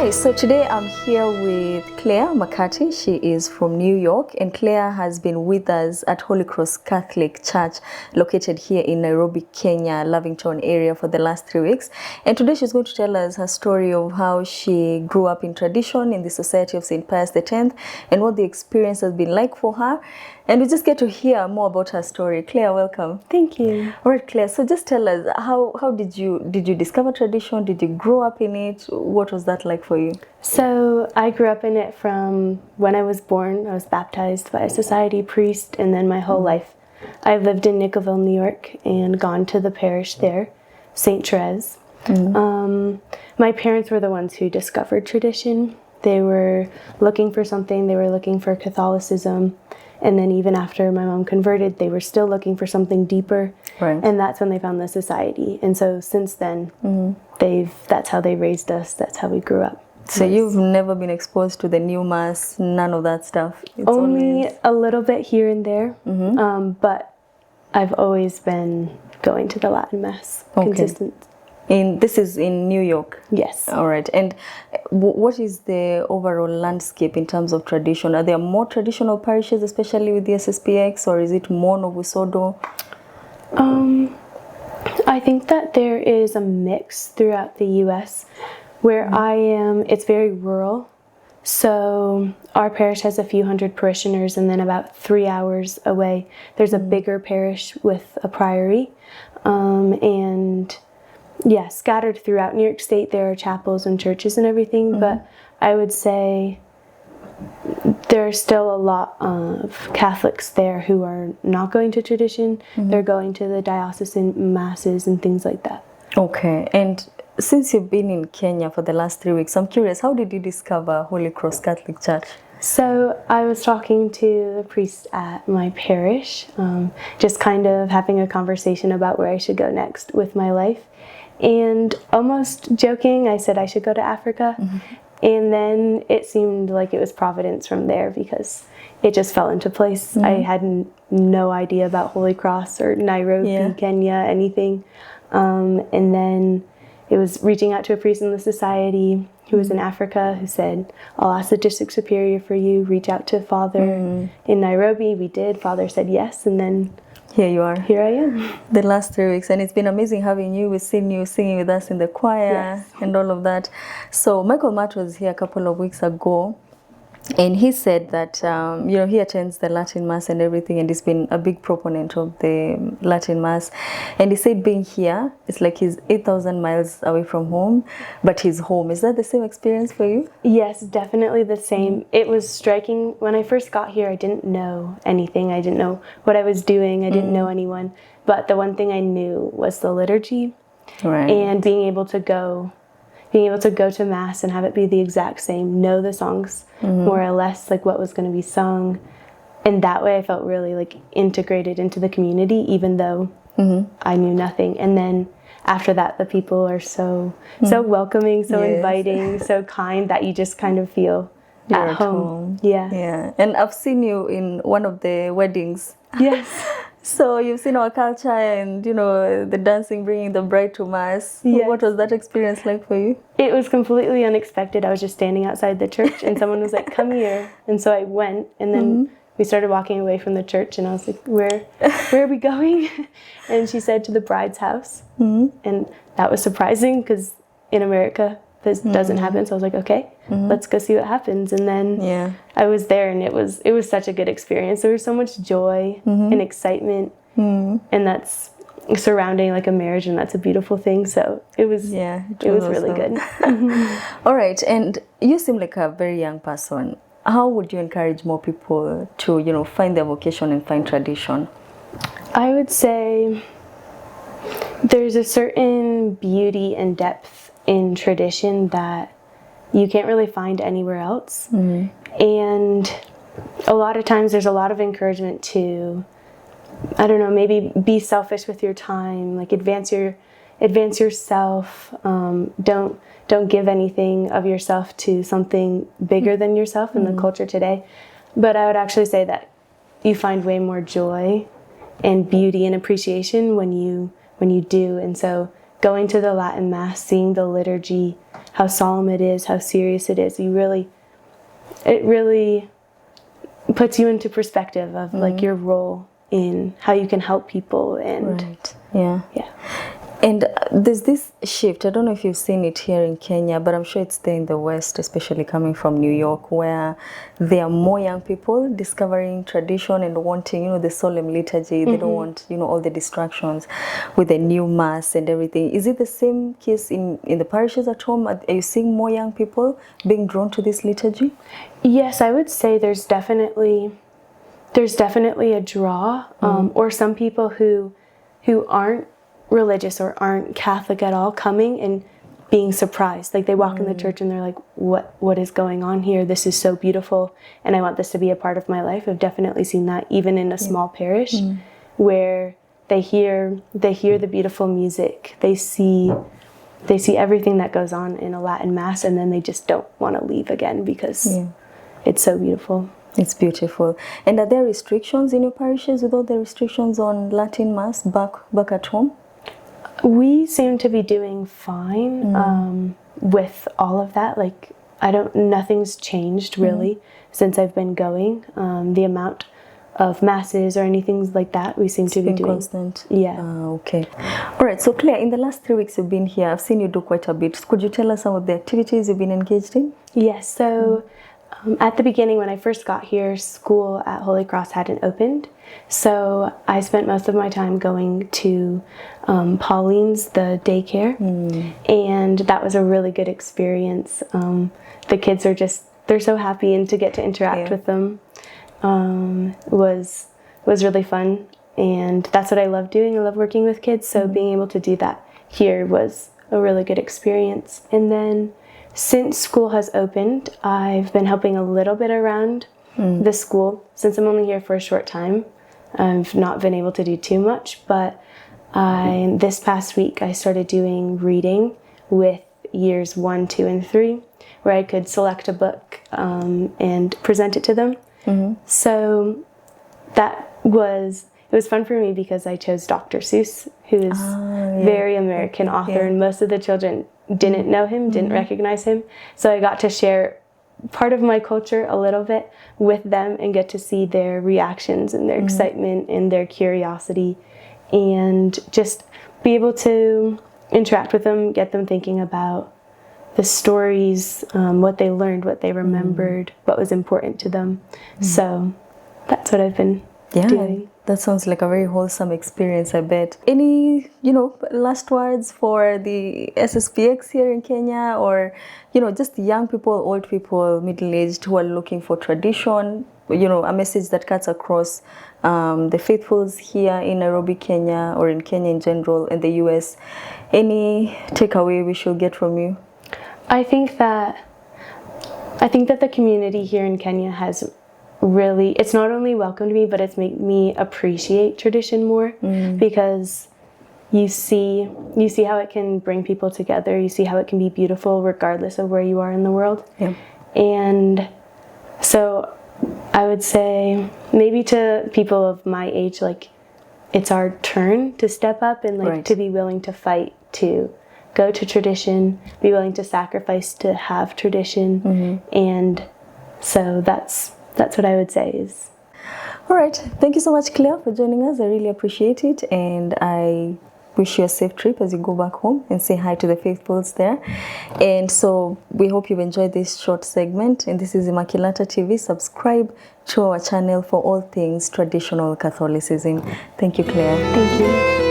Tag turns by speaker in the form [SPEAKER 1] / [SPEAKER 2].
[SPEAKER 1] Hi, so today I'm here with Claire McCarty. She is from New York, and Claire has been with us at Holy Cross Catholic Church located here in Nairobi, Kenya, Lavington area for the last 3 weeks. And today she's going to tell us her story of how she grew up in tradition in the Society of St. Pius X and what the experience has been like for her. And we just get to hear more about her story. Claire, welcome.
[SPEAKER 2] Thank you.
[SPEAKER 1] All right, Claire, so just tell us, how did you discover tradition? Did you grow up in it? What was that like for you?
[SPEAKER 2] So I grew up in it from when I was born. I was baptized by a society priest, and then my whole life. I've lived in Nickelville, New York, and gone to the parish there, St. Therese. My parents were the ones who discovered tradition. They were looking for something. They were looking for Catholicism. And then even after my mom converted, they were still looking for something deeper.
[SPEAKER 1] Right.
[SPEAKER 2] And that's when they found the society. And so since then, that's how they raised us. That's how we grew up.
[SPEAKER 1] So you've never been exposed to the new mass, none of that stuff? It's
[SPEAKER 2] only a little bit here and there. But I've always been going to the Latin mass, consistent.
[SPEAKER 1] This is in New York?
[SPEAKER 2] Yes.
[SPEAKER 1] All right. And what is the overall landscape in terms of tradition? Are there more traditional parishes, especially with the SSPX, or is it more Novusodo?
[SPEAKER 2] I think that there is a mix throughout the U.S. Where I am, it's very rural. So our parish has a few hundred parishioners, and then about 3 hours away, there's a bigger parish with a priory. Yeah, scattered throughout New York State, there are chapels and churches and everything, but I would say there are still a lot of Catholics there who are not going to tradition. They're going to the diocesan masses and things like that. Okay.
[SPEAKER 1] And since you've been in Kenya for the last 3 weeks, I'm curious, how did you discover Holy Cross Catholic Church?
[SPEAKER 2] So I was talking to the priest at my parish, just kind of having a conversation about where I should go next with my life. And almost joking, I said I should go to Africa. And then it seemed like it was providence from there because it just fell into place. I had no idea about Holy Cross or Nairobi, Kenya, anything. And then it was reaching out to a priest in the society who was in Africa who said, I'll ask the district superior for you, reach out to Father in Nairobi. We did. Father said yes, and then
[SPEAKER 1] here you are.
[SPEAKER 2] Here I am.
[SPEAKER 1] The last 3 weeks, and it's been amazing having you. We've seen you singing with us in the choir and all of that. So Michael Matt was here a couple of weeks ago, and he said that he attends the Latin Mass and everything, and he's been a big proponent of the Latin Mass. And he said being here, it's like he's 8,000 miles away from home, but he's home. Is that the same experience for you?
[SPEAKER 2] Yes, definitely the same. It was striking. When I first got here, I didn't know anything. I didn't know what I was doing. I didn't know anyone. But the one thing I knew was the liturgy.
[SPEAKER 1] Right.
[SPEAKER 2] And being able to go to Mass and have it be the exact same, know the songs more or less, like what was going to be sung. And that way I felt really like integrated into the community, even though I knew nothing. And then after that, the people are so welcoming, so inviting, so kind that you just kind of feel at home.
[SPEAKER 1] Yeah. And I've seen you in one of the weddings.
[SPEAKER 2] Yes.
[SPEAKER 1] So you've seen our culture and, the dancing, bringing the bride to Mass. Yes. What was that experience like for you?
[SPEAKER 2] It was completely unexpected. I was just standing outside the church and someone was like, come here. And so I went, and then we started walking away from the church, and I was like, where are we going? And she said to the bride's house. And that was surprising because in America, this doesn't happen. So I was like, okay, let's go see what happens. And then I was there, and it was such a good experience. There was so much joy and excitement, and that's surrounding like a marriage, and that's a beautiful thing. So it was really good.
[SPEAKER 1] All right, and you seem like a very young person. How would you encourage more people to find their vocation and find tradition?
[SPEAKER 2] I would say there's a certain beauty and depth in tradition that you can't really find anywhere else. And a lot of times there's a lot of encouragement to, I don't know, maybe be selfish with your time, like advance yourself. Don't give anything of yourself to something bigger than yourself in the culture today. But I would actually say that you find way more joy and beauty and appreciation when you do. And so going to the Latin Mass, seeing the liturgy, how solemn it is, how serious it is, it really puts you into perspective of like your role in how you can help people. And
[SPEAKER 1] Right. Yeah.
[SPEAKER 2] yeah.
[SPEAKER 1] And there's this shift, I don't know if you've seen it here in Kenya, but I'm sure it's there in the West, especially coming from New York, where there are more young people discovering tradition and wanting, you know, the solemn liturgy. They don't want, you know, all the distractions with the new mass and everything. Is it the same case in the parishes at home? Are you seeing more young people being drawn to this liturgy?
[SPEAKER 2] Yes, I would say there's definitely a draw, or some people who aren't religious or aren't Catholic at all coming and being surprised. Like they walk in the church and they're like, what is going on here? This is so beautiful and I want this to be a part of my life. I've definitely seen that even in a small parish where they hear the beautiful music. They see everything that goes on in a Latin Mass, and then they just don't want to leave again because it's so beautiful.
[SPEAKER 1] It's beautiful. And are there restrictions in your parishes with all the restrictions on Latin Mass back at home?
[SPEAKER 2] We seem to be doing fine with all of that. Like, nothing's changed really since I've been going. The amount of masses or anything like that, we seem to be doing
[SPEAKER 1] constant.
[SPEAKER 2] Yeah.
[SPEAKER 1] Okay. All right. So Claire, in the last 3 weeks you've been here, I've seen you do quite a bit. Could you tell us some of the activities you've been engaged in?
[SPEAKER 2] Yes. So at the beginning, when I first got here, school at Holy Cross hadn't opened. So I spent most of my time going to Pauline's, the daycare, and that was a really good experience. The kids they're so happy, and to get to interact with them was really fun. And that's what I love doing. I love working with kids, so being able to do that here was a really good experience. And then since school has opened, I've been helping a little bit around the school. Since I'm only here for a short time, I've not been able to do too much, but this past week I started doing reading with years 1, 2, and 3, where I could select a book and present it to them. So it was fun for me because I chose Dr. Seuss, who is very American author, and most of the children didn't know him, didn't recognize him. So I got to share part of my culture a little bit with them and get to see their reactions and their excitement and their curiosity, and just be able to interact with them, get them thinking about the stories, what they learned, what they remembered, what was important to them. So that's what I've been doing.
[SPEAKER 1] That sounds like a very wholesome experience, I bet. Any, last words for the SSPX here in Kenya, or, just young people, old people, middle-aged who are looking for tradition, a message that cuts across the faithfuls here in Nairobi, Kenya, or in Kenya in general, and the US. Any takeaway we should get from you?
[SPEAKER 2] I think that the community here in Kenya has really, it's not only welcomed me, but it's made me appreciate tradition more, because you see how it can bring people together. You see how it can be beautiful regardless of where you are in the world. Yeah. And so I would say maybe to people of my age, like, it's our turn to step up and to be willing to fight, to go to tradition, be willing to sacrifice to have tradition. And so that's what I would say is.
[SPEAKER 1] All right. Thank you so much, Claire, for joining us. I really appreciate it. And I wish you a safe trip as you go back home, and say hi to the faithfuls there. And so we hope you've enjoyed this short segment. And this is Immaculata TV. Subscribe to our channel for all things traditional Catholicism. Thank you, Claire.
[SPEAKER 2] Thank you.